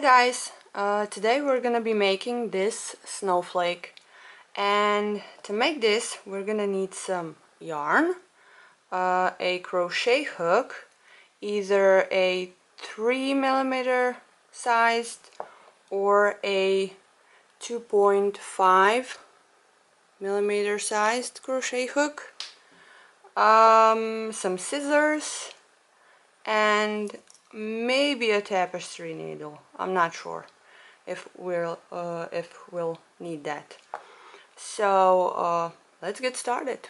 guys, today we're gonna be making this snowflake, and to make this we're gonna need some yarn, a crochet hook, either a 3mm sized or a 2.5mm sized crochet hook, some scissors, and maybe a tapestry needle. I'm not sure if we'll need that. So let's get started.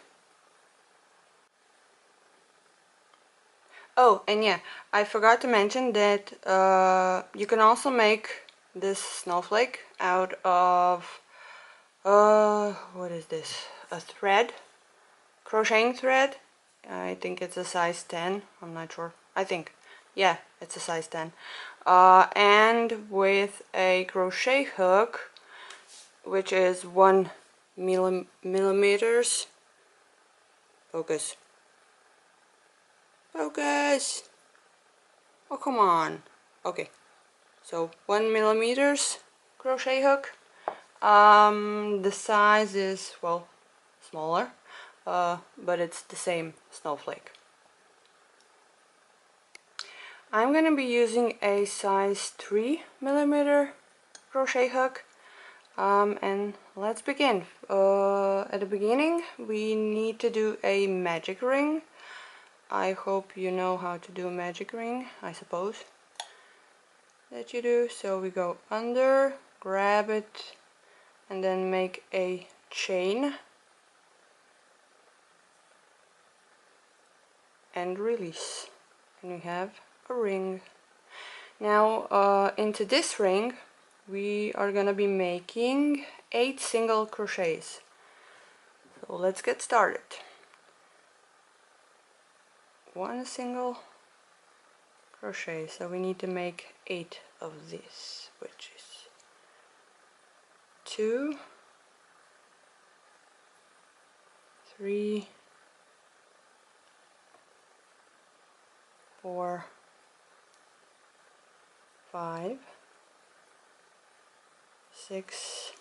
Oh, and yeah, I forgot to mention that you can also make this snowflake out of what is this? A thread, crocheting thread. I think it's a size 10. I'm not sure. I think, yeah, it's a size 10. And with a crochet hook, which is 1mm. Focus. Focus. Oh, come on. Okay. So 1mm crochet hook. The size is, well, smaller, but it's the same snowflake. I'm gonna be using a size 3mm crochet hook, and let's begin. At the beginning we need to do a magic ring. I hope you know how to do a magic ring. I suppose that you do. So we go under, grab it, and then make a chain and release, and we have a ring. Now into this ring we are gonna be making 8 single crochets. So let's get started. 1 single crochet, so we need to make 8 of this, which is 2, 3, 4, 5, 6,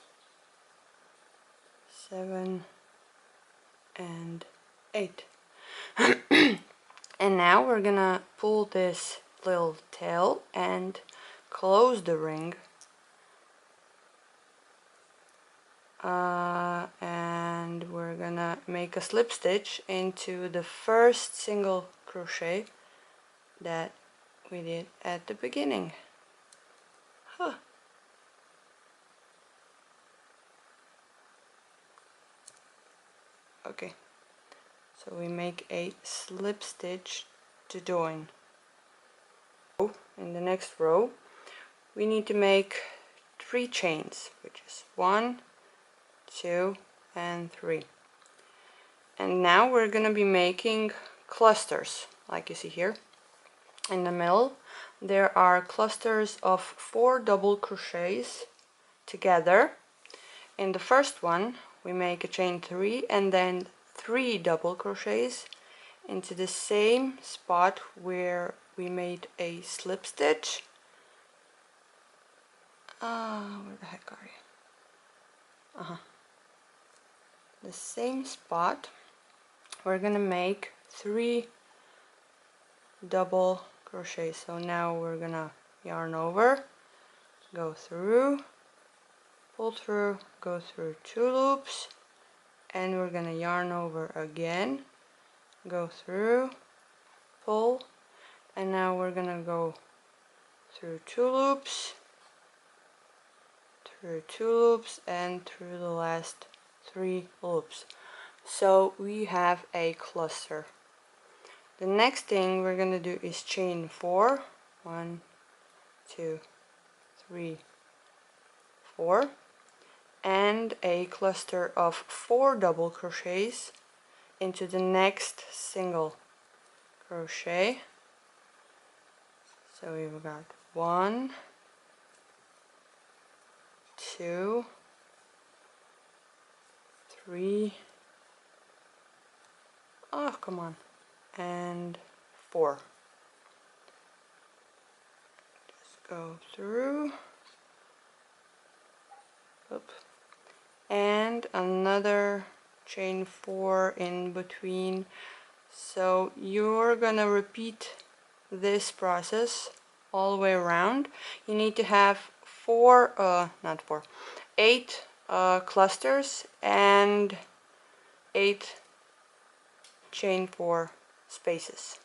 7, and 8. And now we're gonna pull this little tail and close the ring, and we're gonna make a slip stitch into the first single crochet that we did at the beginning. Huh. Okay, so we make a slip stitch to join. In the next row we need to make 3 chains, which is 1, 2, and 3. And now we're gonna be making clusters, like you see here. In the middle there are clusters of 4 double crochets together. In the first one we make a chain 3 and then 3 double crochets into the same spot where we made a slip stitch. Where the heck are you? The same spot we're gonna make 3 double crochets. So now we're gonna yarn over, go through, pull through, go through 2 loops, and we're gonna yarn over again, go through, pull, and now we're gonna go through 2 loops, through 2 loops, and through the last 3 loops. So we have a cluster. The next thing we're gonna do is chain 4. 1, 2, 3, 4, and a cluster of 4 double crochets into the next single crochet. So we've got 1, 2, 3, oh come on, and 4. Just go through, oop, and another chain 4 in between. So you're gonna repeat this process all the way around. You need to have eight clusters and 8 chain 4 spaces.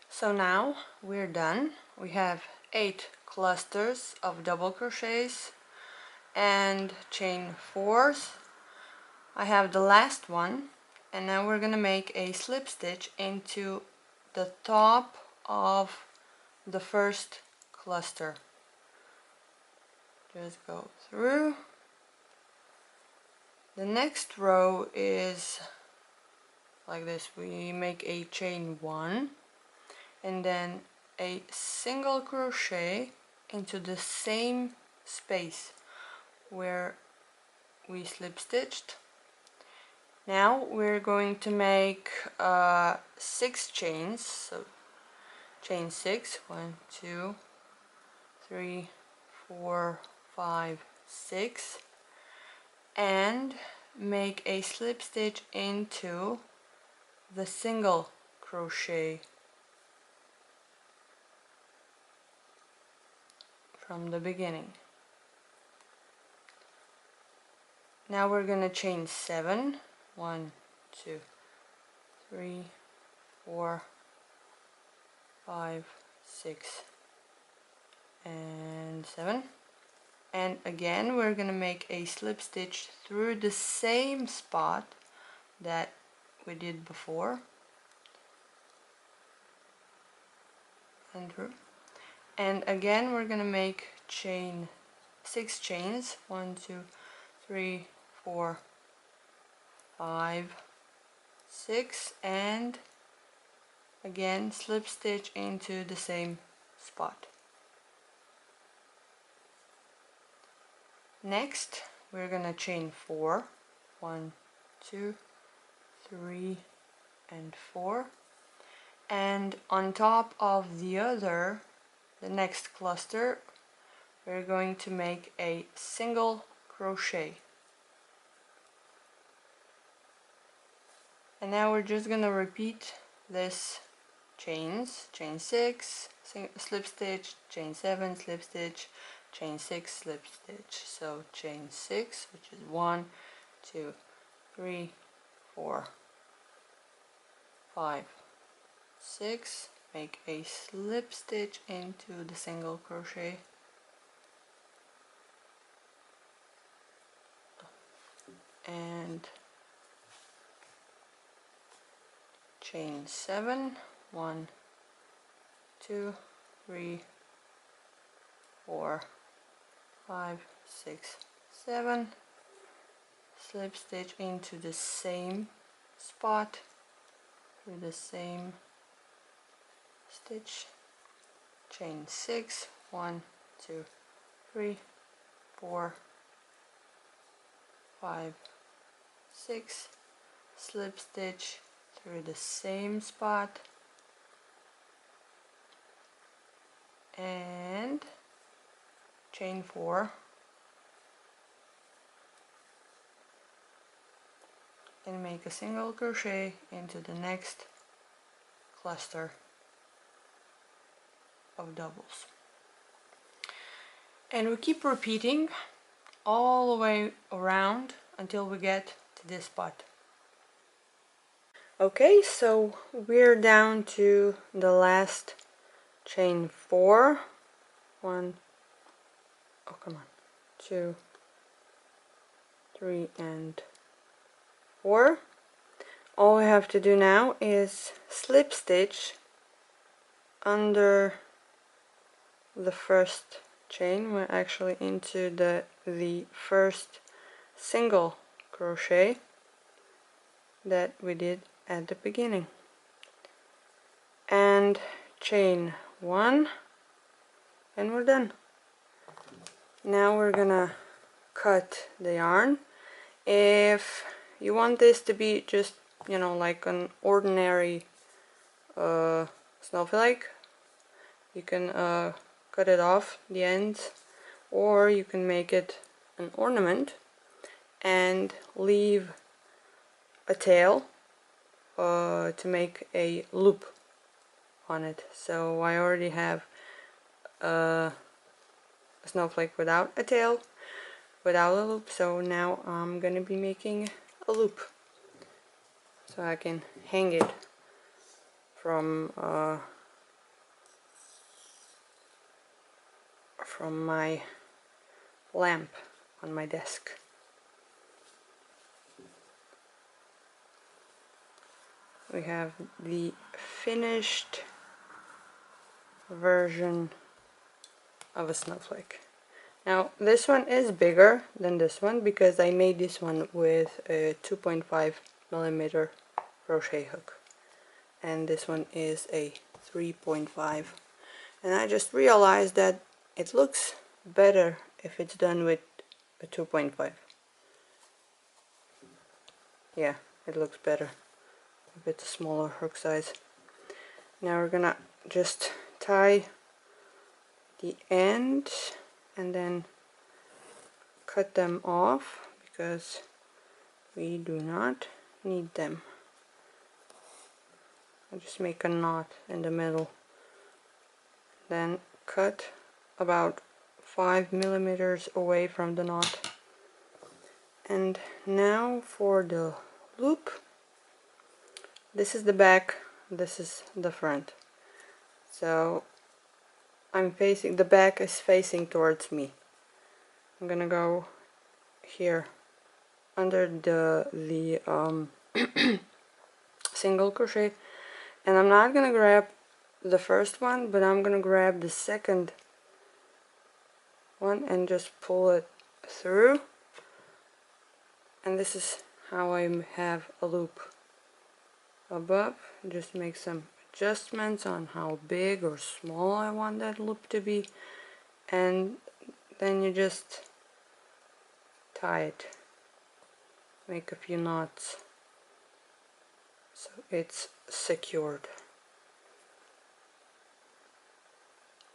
So now we're done. We have 8 clusters of double crochets and chain 4s. I have the last one, and now we're gonna make a slip stitch into the top of the first cluster. Just go through. The next row is like this. We make a chain 1 and then a single crochet into the same space where we slip stitched. Now we're going to make 6 chains, so chain 6, 1, 2, 3, 4, 5, 6, and make a slip stitch into the single crochet from the beginning. Now we're gonna chain 7, 1, 2, 3, 4, 5, 6, and 7. And again we're gonna make a slip stitch through the same spot that we did before and through. And again we're gonna make 6 chains, 1, 2, 3, 4, 5, 6, and again slip stitch into the same spot. Next we're gonna chain 4, 1, 2, 3, and 4, and on top of the next cluster, we're going to make a single crochet. And now we're just gonna repeat this chains, chain 6, slip stitch, chain 7, slip stitch, chain 6, slip stitch. So chain 6, which is 1, 2, 3, 4, 5, 6, make a slip stitch into the single crochet, and chain 7, 1, 2, 3, 4, 5, 6, 7, slip stitch into the same spot through the same stitch, chain 6, 1, 2, 3, 4, 5, 6, slip stitch through the same spot, and chain 4, and make a single crochet into the next cluster of doubles. And we keep repeating all the way around until we get to this spot. Okay, so we're down to the last chain 4, 1, oh come on, 2, 3, and 4. All we have to do now is slip stitch under the first chain. We're actually into the first single crochet that we did at the beginning, and chain 1, and we're done. Now we're gonna cut the yarn. If you want this to be just, you know, like an ordinary snowflake, You can cut it off the ends, or you can make it an ornament and leave a tail to make a loop on it. So I already have a snowflake without a tail, without a loop, so now I'm gonna be making a loop so I can hang it from my lamp on my desk. We have the finished version of a snowflake. Now this one is bigger than this one because I made this one with a 2.5mm crochet hook, and this one is a 3.5, and I just realized that it looks better if it's done with a 2.5. Yeah, it looks better if it's a smaller hook size. Now we're gonna just tie the end and then cut them off because we do not need them. I'll just make a knot in the middle, then cut about 5mm away from the knot. And now for the loop. This is the back, this is the front. So the back is facing towards me. I'm gonna go here under the single crochet, and I'm not gonna grab the first one, but I'm gonna grab the second one and just pull it through, and this is how I have a loop above. Just make some adjustments on how big or small I want that loop to be, and then you just tie it, make a few knots so it's secured.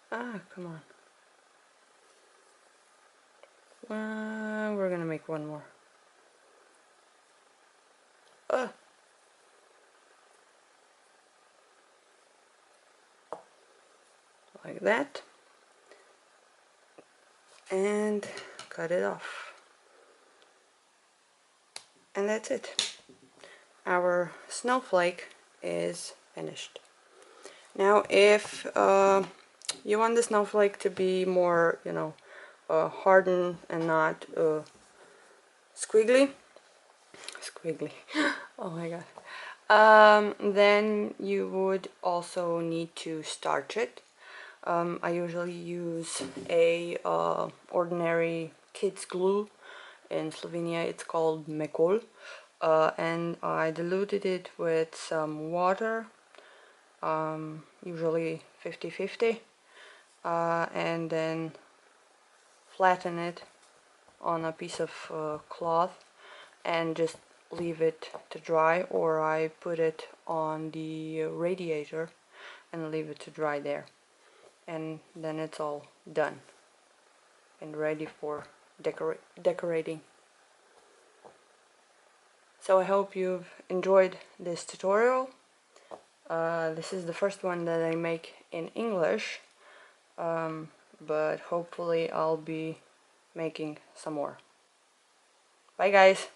Come on. We're gonna make one more. Like that, and cut it off, and that's it. Our snowflake is finished. Now if you want the snowflake to be more, hardened and not squiggly, oh my god, then you would also need to starch it. I usually use a ordinary kids glue. In Slovenia it's called mekol, and I diluted it with some water, usually 50-50, and then flatten it on a piece of cloth and just leave it to dry, or I put it on the radiator and leave it to dry there, and then it's all done and ready for decorating. So I hope you've enjoyed this tutorial. This is the first one that I make in English, but hopefully I'll be making some more. Bye guys!